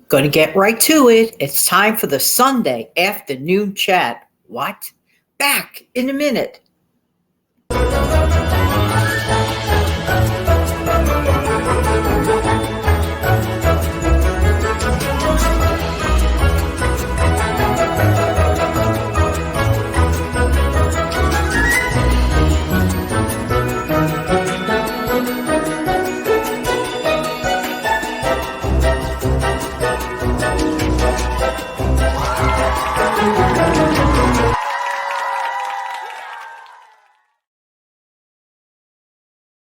Gonna get right to it. It's time for the Sunday afternoon chat. What? Back in a minute.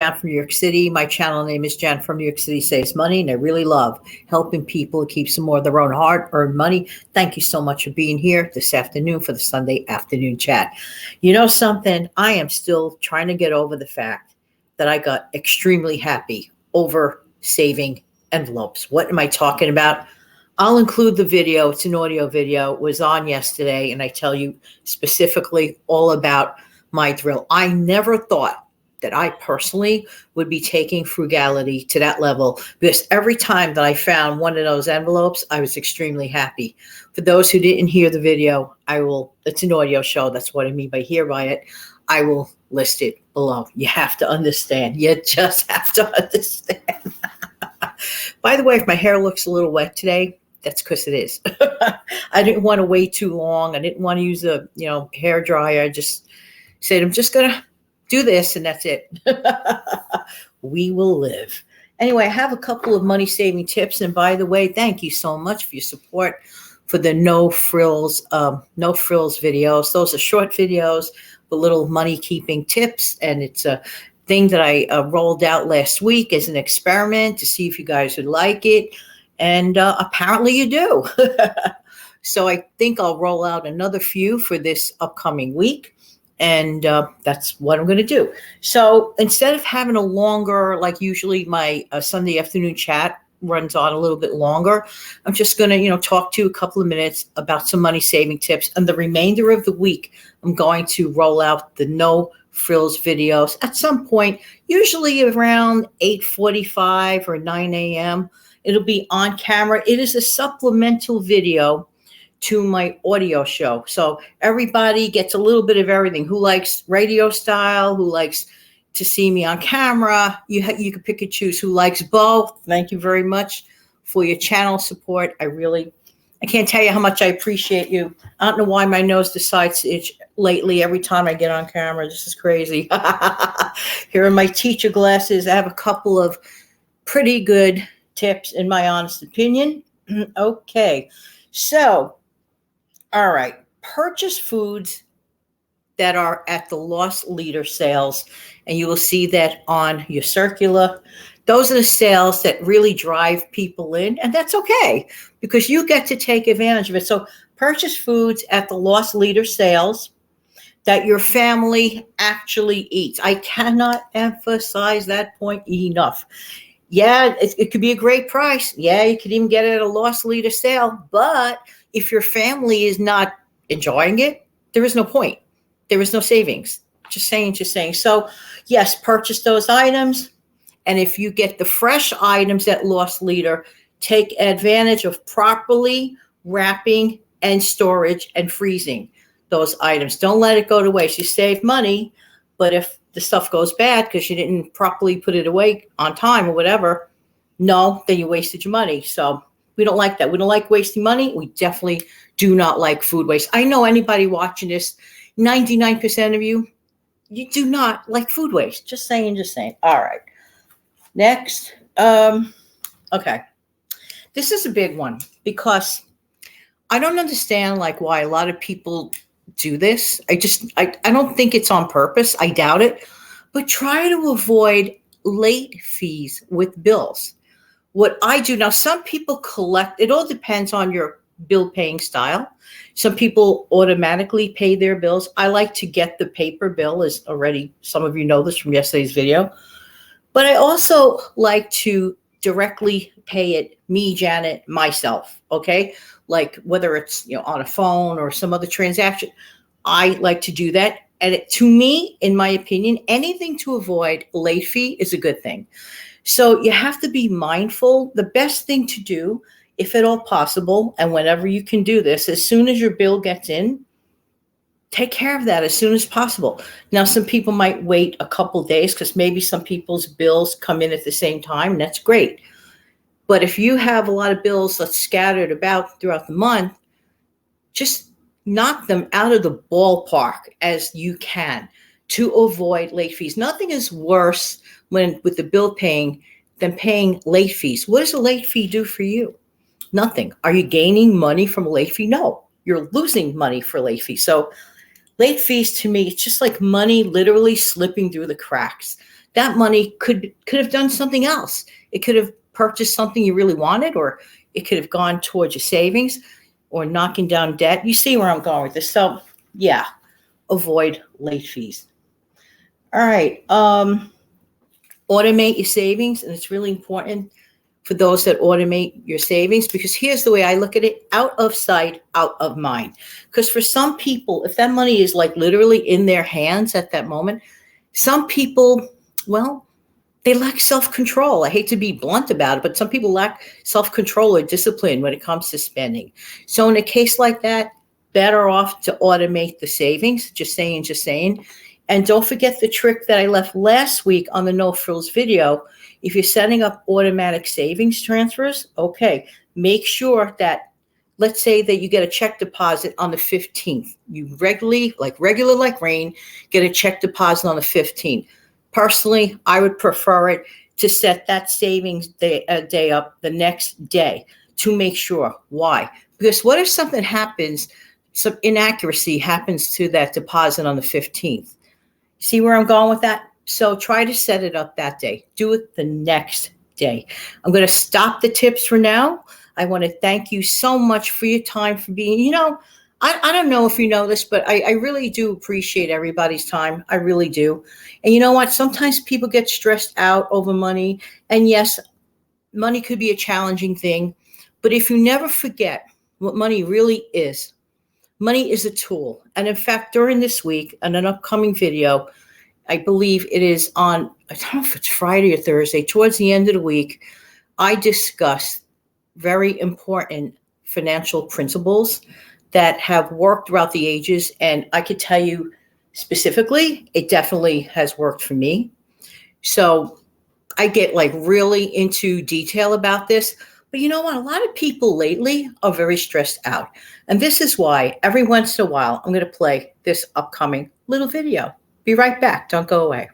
Jan from New York City. My channel name is Jan from New York City Saves Money, and I really love helping people keep some more of their own hard-earned money. Thank you so much for being here this afternoon for the Sunday afternoon chat. You know something? I am still trying to get over the fact that I got extremely happy over saving envelopes. What am I talking about? I'll include the video. It's an audio video. It was on yesterday, and I tell you specifically all about my drill. I never thought that I personally would be taking frugality to that level, because every time that I found one of those envelopes, I was extremely happy. For those who didn't hear the video, it's an audio show. That's what I mean by hear by it. I will list it below. You have to understand. You just have to understand. By the way, if my hair looks a little wet today, that's because it is. I didn't want to wait too long. I didn't want to use a hair dryer. I just said, I'm just going to do this and that's it. We will live. Anyway, I have a couple of money saving tips. And by the way, thank you so much for your support for the no frills videos. Those are short videos with little money keeping tips. And it's a thing that I rolled out last week as an experiment to see if you guys would like it. And apparently you do. So I think I'll roll out another few for this upcoming week. And that's what I'm going to do. So instead of having a longer, like usually my Sunday afternoon chat runs on a little bit longer, I'm just going to, talk to you a couple of minutes about some money saving tips. And the remainder of the week, I'm going to roll out the no frills videos at some point, usually around 8:45 or 9 a.m. It'll be on camera. It is a supplemental video to my audio show. So everybody gets a little bit of everything. Who likes radio style, who likes to see me on camera. You can pick and choose. Who likes both. Thank you very much for your channel support. I can't tell you how much I appreciate you. I don't know why my nose decides to itch lately every time I get on camera. This is crazy. Here are my teacher glasses. I have a couple of pretty good tips in my honest opinion. Okay. So, all right, purchase foods that are at the loss leader sales, and you will see that on your circular. Those are the sales that really drive people in, and that's okay because you get to take advantage of it. So purchase foods at the loss leader sales that your family actually eats. I cannot emphasize that point enough. Yeah, it could be a great price. Yeah, you could even get it at a loss leader sale, but if your family is not enjoying it, there is no point. There is no savings. Just saying. So yes, purchase those items. And if you get the fresh items at Loss Leader, take advantage of properly wrapping and storage and freezing those items. Don't let it go to waste. You save money, but if the stuff goes bad because you didn't properly put it away on time or whatever, then you wasted your money. So we don't like that. We don't like wasting money. We definitely do not like food waste. I know anybody watching this, 99% of you do not like food waste. Just saying. All right. Next. Okay. This is a big one because I don't understand why a lot of people do this. I don't think it's on purpose. I doubt it. But try to avoid late fees with bills. What I do now, some people collect, it all depends on your bill paying style. Some people automatically pay their bills. I like to get the paper bill, as already some of you know this from yesterday's video. But I also like to directly pay it, me, Janet, myself, okay? Like whether it's on a phone or some other transaction, I like to do that. And to me, in my opinion, anything to avoid late fee is a good thing. So you have to be mindful. The best thing to do if at all possible, and whenever you can do this, as soon as your bill gets in, take care of that as soon as possible. Now, some people might wait a couple days because maybe some people's bills come in at the same time, and that's great. But if you have a lot of bills that's scattered about throughout the month, just knock them out of the ballpark as you can to avoid late fees. Nothing is worse with the bill paying than paying late fees. What does a late fee do for you? Nothing. Are you gaining money from a late fee? No, you're losing money for late fees. So late fees to me, it's just like money literally slipping through the cracks. That money could have done something else. It could have purchased something you really wanted, or it could have gone towards your savings or knocking down debt. You see where I'm going with this. So yeah, avoid late fees. All right. Automate your savings. And it's really important for those that automate your savings, because here's the way I look at it: out of sight, out of mind. Because for some people, if that money is like literally in their hands at that moment, some people, well, they lack self-control. I hate to be blunt about it, but some people lack self-control or discipline when it comes to spending. So in a case like that, better off to automate the savings. Just saying. And don't forget the trick that I left last week on the No Frills video. If you're setting up automatic savings transfers, okay, make sure that, let's say that you get a check deposit on the 15th. You regular like rain, get a check deposit on the 15th. Personally, I would prefer it to set that savings day up the next day to make sure. Why? Because what if something happens, some inaccuracy happens to that deposit on the 15th? See where I'm going with that? So try to set it up that day. Do it the next day. I'm going to stop the tips for now. I want to thank you so much for your time, for being, I don't know if you know this, but I really do appreciate everybody's time. I really do. And you know what? Sometimes people get stressed out over money. And yes, money could be a challenging thing. But if you never forget what money really is, money is a tool. And in fact, during this week, in an upcoming video, I believe it is on, I don't know if it's Friday or Thursday, towards the end of the week, I discuss very important financial principles that have worked throughout the ages. And I could tell you specifically, it definitely has worked for me. So I get like really into detail about this. But you know what? A lot of people lately are very stressed out. And this is why every once in a while, I'm going to play this upcoming little video. Be right back. Don't go away.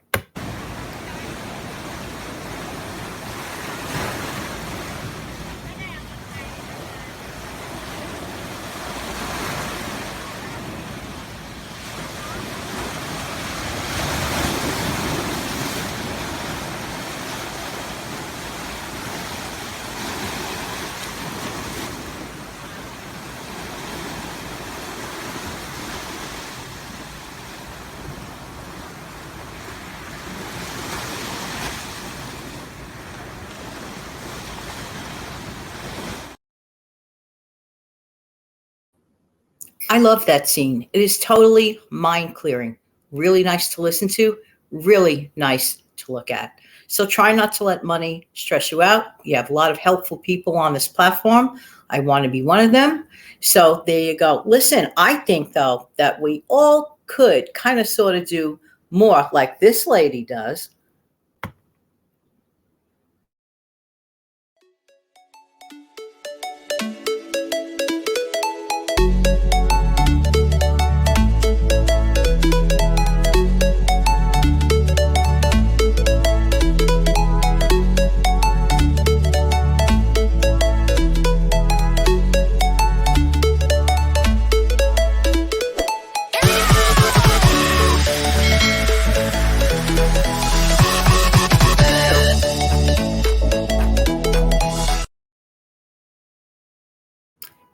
I love that scene. It is totally mind clearing. Really nice to listen to, really nice to look at. So try not to let money stress you out. You have a lot of helpful people on this platform. I want to be one of them. So there you go. Listen, I think though that we all could kind of sort of do more like this lady does.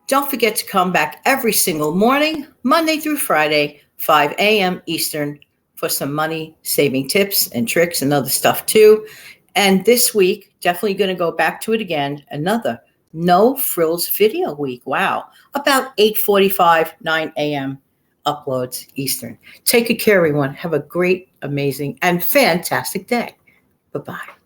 Don't forget to come back every single morning, Monday through Friday, 5 a.m. Eastern, for some money saving tips and tricks and other stuff too. And this week, definitely going to go back to it again, another No Frills video week. Wow. About 8:45, 9 a.m. uploads Eastern. Take good care, everyone. Have a great, amazing, and fantastic day. Bye-bye.